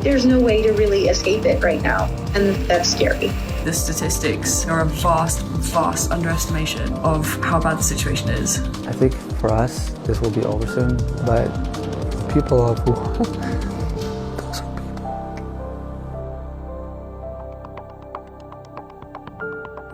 There's no way to really escape it right now, and that's scary. The statistics are a vast underestimation of how bad the situation is. I think for us, this will be over soon, but people of Wuhan, those are people.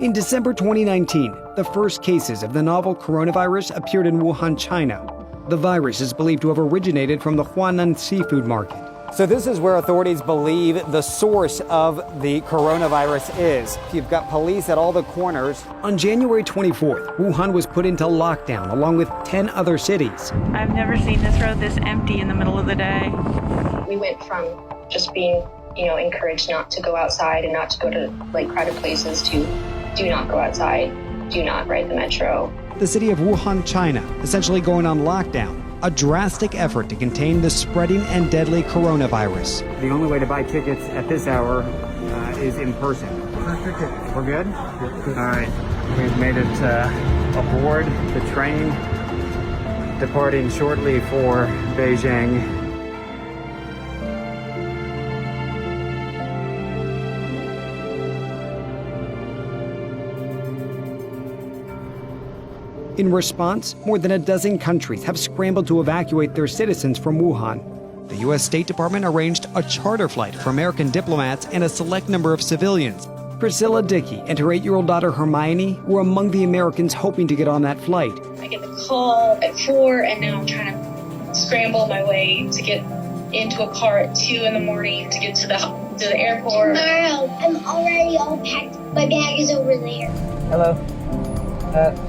In December 2019, the first cases of the novel coronavirus appeared in Wuhan, China. The virus is believed to have originated from the Huanan seafood market. So this is where authorities believe the source of the coronavirus is. You've got police at all the corners. On January 24th, Wuhan was put into lockdown along with 10 other cities. I've never seen this road this empty in the middle of the day. We went from just being, encouraged not to go outside and not to go to crowded places to do not go outside, do not ride the metro. The city of Wuhan, China, essentially going on lockdown. A drastic effort to contain the spreading and deadly coronavirus. The only way to buy tickets at this hour is in person. We're good? All right. We've made it aboard the train, departing shortly for Beijing. In response, more than a dozen countries have scrambled to evacuate their citizens from Wuhan. The U.S. State Department arranged a charter flight for American diplomats and a select number of civilians. Priscilla Dickey and her 8-year-old daughter Hermione were among the Americans hoping to get on that flight. I get the call at 4, and now I'm trying to scramble my way to get into a car at 2 in the morning to get to the airport. Tomorrow, I'm already all packed. My bag is over there. Hello.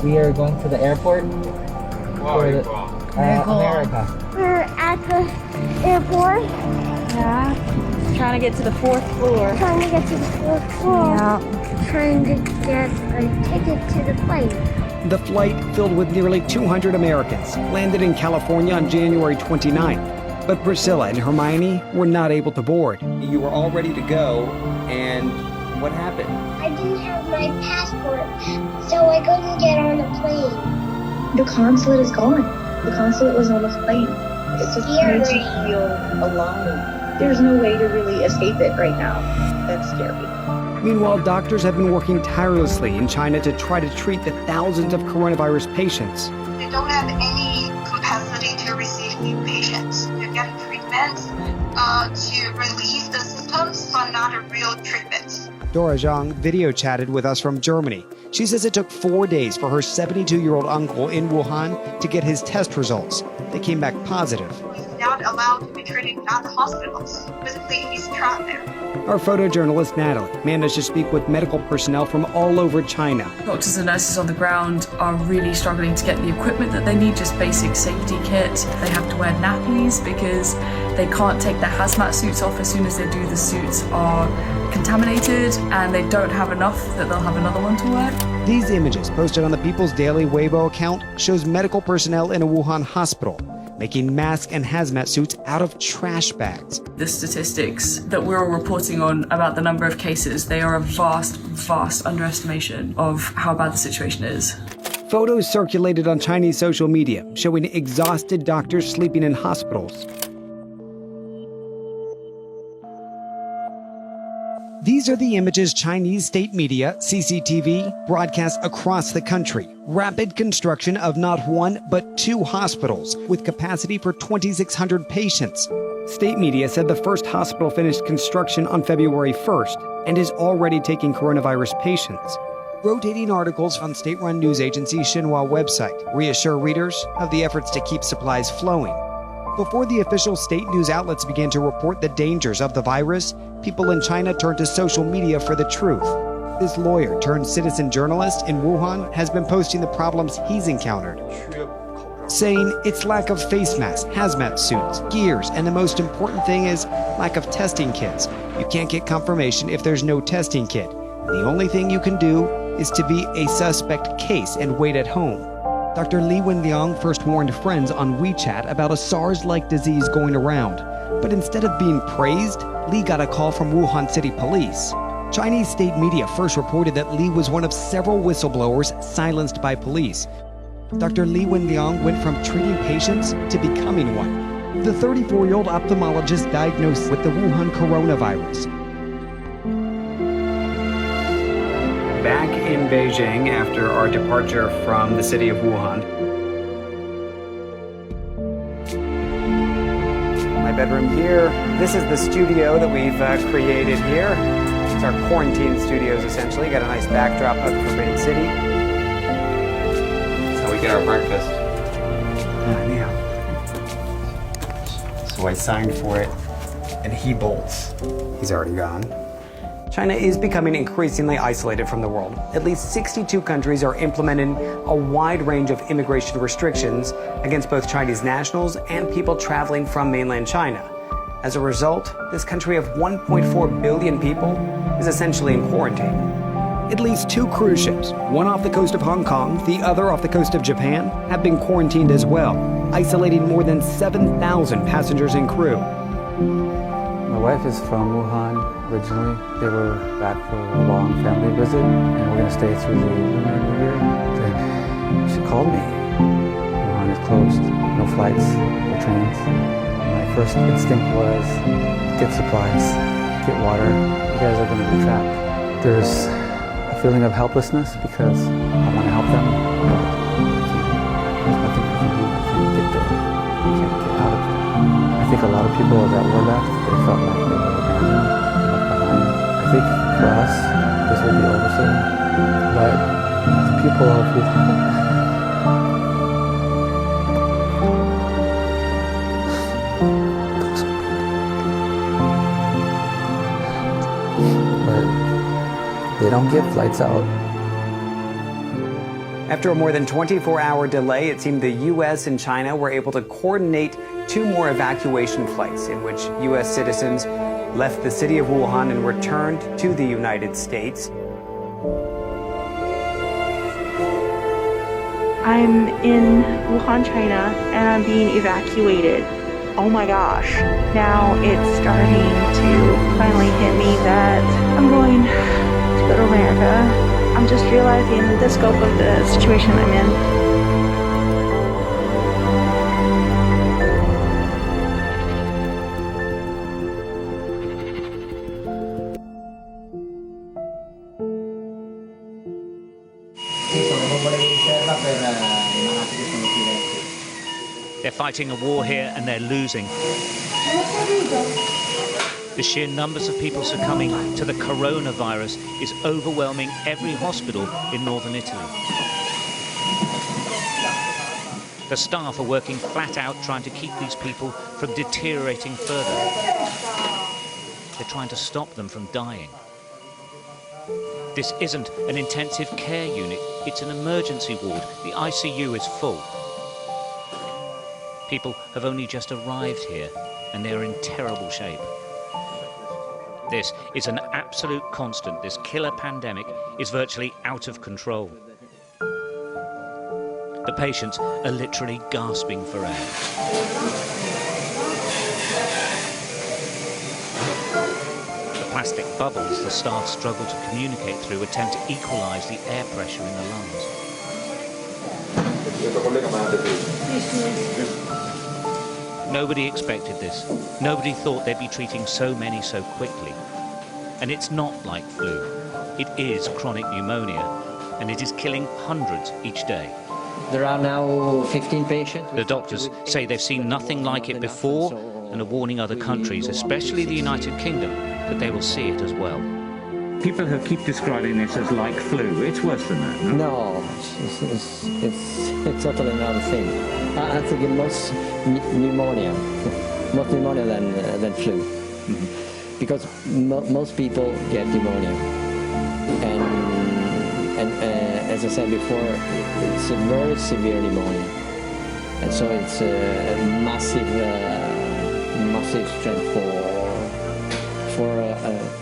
We are going to the airport. Very cool. America. We're at the airport. Yeah. Trying to get to the 4th floor. Trying to get to the 4th floor. Yeah. Trying to get a ticket to the plane. The flight, filled with nearly 200 Americans, landed in California on January 29th. But Priscilla and Hermione were not able to board. You were all ready to go, and what happened? I didn't have my passport, so I couldn't get on the plane. The consulate is gone. The consulate was on the plane. It's just hard to Scary. feel alone. There's no way to really escape it right now. That's scary. Meanwhile, doctors have been working tirelessly in China to try to treat the thousands of coronavirus patients. They don't have any capacity to receive new patients. They're getting treatments to relieve the symptoms, but not a real treatment. Dora Zhang video chatted with us from Germany. She says it took 4 days for her 72-year-old uncle in Wuhan to get his test results. They came back positive. He's not allowed to be treated at the hospitals. Physically, he's trapped there. Our photojournalist Natalie managed to speak with medical personnel from all over China. Doctors and nurses on the ground are really struggling to get the equipment that they need, just basic safety kit. They have to wear nappies because they can't take their hazmat suits off as soon as they do. The suits are contaminated and they don't have enough that they'll have another one to wear. These images posted on the People's Daily Weibo account shows medical personnel in a Wuhan hospital making masks and hazmat suits out of trash bags. The statistics that we're all reporting on about the number of cases, they are a vast underestimation of how bad the situation is. Photos circulated on Chinese social media showing exhausted doctors sleeping in hospitals. These are the images Chinese state media, CCTV, broadcast across the country. Rapid construction of not one, but 2 hospitals with capacity for 2,600 patients. State media said the first hospital finished construction on February 1st and is already taking coronavirus patients. Rotating articles on state-run news agency Xinhua website reassure readers of the efforts to keep supplies flowing. Before the official state news outlets began to report the dangers of the virus, people in China turned to social media for the truth. This lawyer turned citizen journalist in Wuhan has been posting the problems he's encountered, saying it's lack of face masks, hazmat suits, gears, and the most important thing is lack of testing kits. You can't get confirmation if there's no testing kit. The only thing you can do is to be a suspect case and wait at home. Dr. Li Wenliang first warned friends on WeChat about a SARS-like disease going around. But instead of being praised, Li got a call from Wuhan City Police. Chinese state media first reported that Li was one of several whistleblowers silenced by police. Dr. Li Wenliang went from treating patients to becoming one. the 34-year-old ophthalmologist diagnosed with the Wuhan coronavirus. Back in Beijing after our departure from the city of Wuhan. My bedroom here. This is the studio that we've created here. It's our quarantine studios, essentially. Got a nice backdrop of the Forbidden City. That's how we get our breakfast. Yeah. So I signed for it, and he bolts. He's already gone. China is becoming increasingly isolated from the world. At least 62 countries are implementing a wide range of immigration restrictions against both Chinese nationals and people traveling from mainland China. As a result, this country of 1.4 billion people is essentially in quarantine. At least 2 cruise ships, one off the coast of Hong Kong, the other off the coast of Japan, have been quarantined as well, isolating more than 7,000 passengers and crew. My wife is from Wuhan originally. They were back for a long family visit, and we're going to stay through the Lunar New Year. She called me. Wuhan is closed, no flights, no trains. My first instinct was get supplies, get water. You guys are going to be trapped. There's a feeling of helplessness because I want to help them. There's nothing we can do. We can't get there. We can't get out of it. I think a lot of people that were left, they felt like they were abandoned, left behind. I think for us, this will be over soon. But the people of Wuhan, but they don't give flights out. After a more than 24-hour delay, it seemed the U.S. and China were able to coordinate 2 more evacuation flights in which U.S. citizens left the city of Wuhan and returned to the United States. I'm in Wuhan, China, and I'm being evacuated. Oh my gosh. Now it's starting to finally hit me that I'm going to go to America. I'm just realizing the scope of the situation I'm in. They're fighting a war here and they're losing. The sheer numbers of people succumbing to the coronavirus is overwhelming every hospital in northern Italy. The staff are working flat out trying to keep these people from deteriorating further. They're trying to stop them from dying. This isn't an intensive care unit, it's an emergency ward. The ICU is full. People have only just arrived here and they're in terrible shape. This is an absolute constant. This killer pandemic is virtually out of control. The patients are literally gasping for air. The plastic bubbles the staff struggle to communicate through attempt to equalize the air pressure in the lungs. Nobody expected this. Nobody thought they'd be treating so many so quickly. And it's not like flu. It is chronic pneumonia, and it is killing hundreds each day. There are now 15 patients. The doctors say they've seen nothing like it before and are warning other countries, especially the United Kingdom, that they will see it as well. People who keep describing this as like flu, it's worse than that, no? No, it's totally another thing. I think it's pneumonia, more pneumonia than flu. Mm-hmm. Because most people get pneumonia. And as I said before, it's a very severe pneumonia. And so it's a massive strength for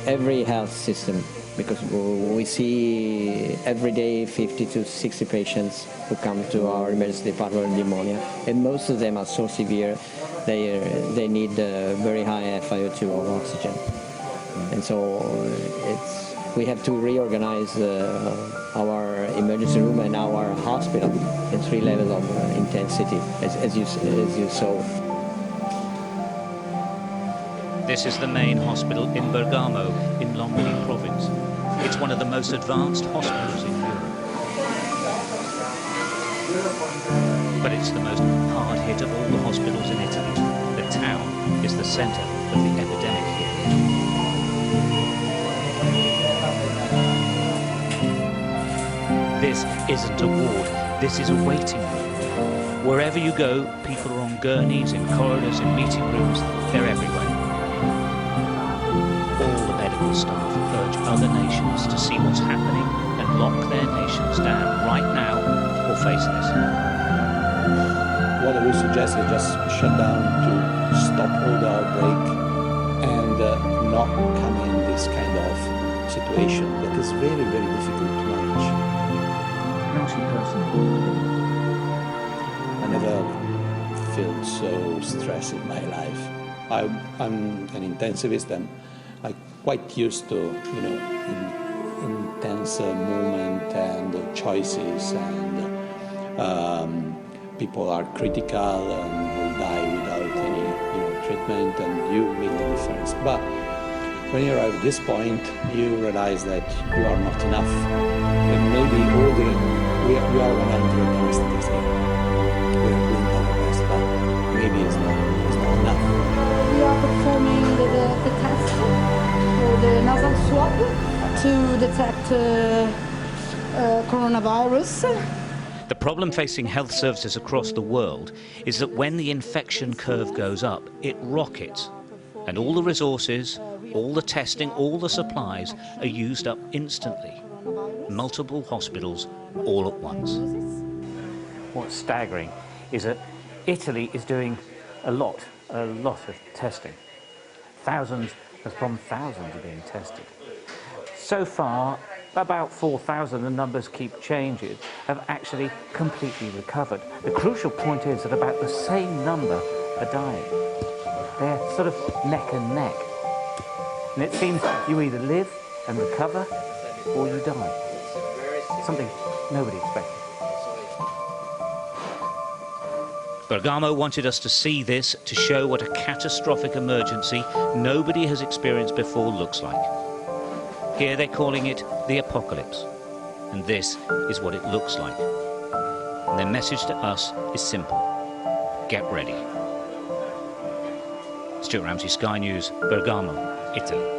every health system, because we see every day 50 to 60 patients who come to our emergency department with pneumonia, and most of them are so severe they need very high FiO2 or oxygen, and so we have to reorganize our emergency room and our hospital in 3 levels of intensity, as you saw. This is the main hospital in Bergamo in Lombardy province. It's one of the most advanced hospitals in Europe. But it's the most hard-hit of all the hospitals in Italy. The town is the centre of the epidemic here. This isn't a ward, this is a waiting room. Wherever you go, people are on gurneys, in corridors, in meeting rooms, they're everywhere. All the medical staff urge other nations to see what's happening and lock their nations down right now or face this. What I would suggest is just shut down to stop all the outbreak and not come in this kind of situation that is very, very difficult to manage. I never felt so stressed in my life. I'm an intensivist and I'm quite used to, intense movement and choices, and people are critical and will die without any treatment, and you make the difference. But when you arrive at this point, you realize that you are not enough. And maybe we are 100 anesthetists here. We are doing our best, but maybe it's not enough. We are performing the test for the nasal swab to detect coronavirus. The problem facing health services across the world is that when the infection curve goes up, it rockets, and all the resources, all the testing, all the supplies are used up instantly. Multiple hospitals all at once. What's staggering is that Italy is doing a lot of testing. Thousands upon thousands are being tested. So far, about 4,000, the numbers keep changing, have actually completely recovered. The crucial point is that about the same number are dying. They're sort of neck and neck. And it seems you either live and recover or you die. Something nobody expected. Bergamo wanted us to see this to show what a catastrophic emergency nobody has experienced before looks like. Here they're calling it the apocalypse, and this is what it looks like. And their message to us is simple: get ready. Stuart Ramsey, Sky News, Bergamo, Italy.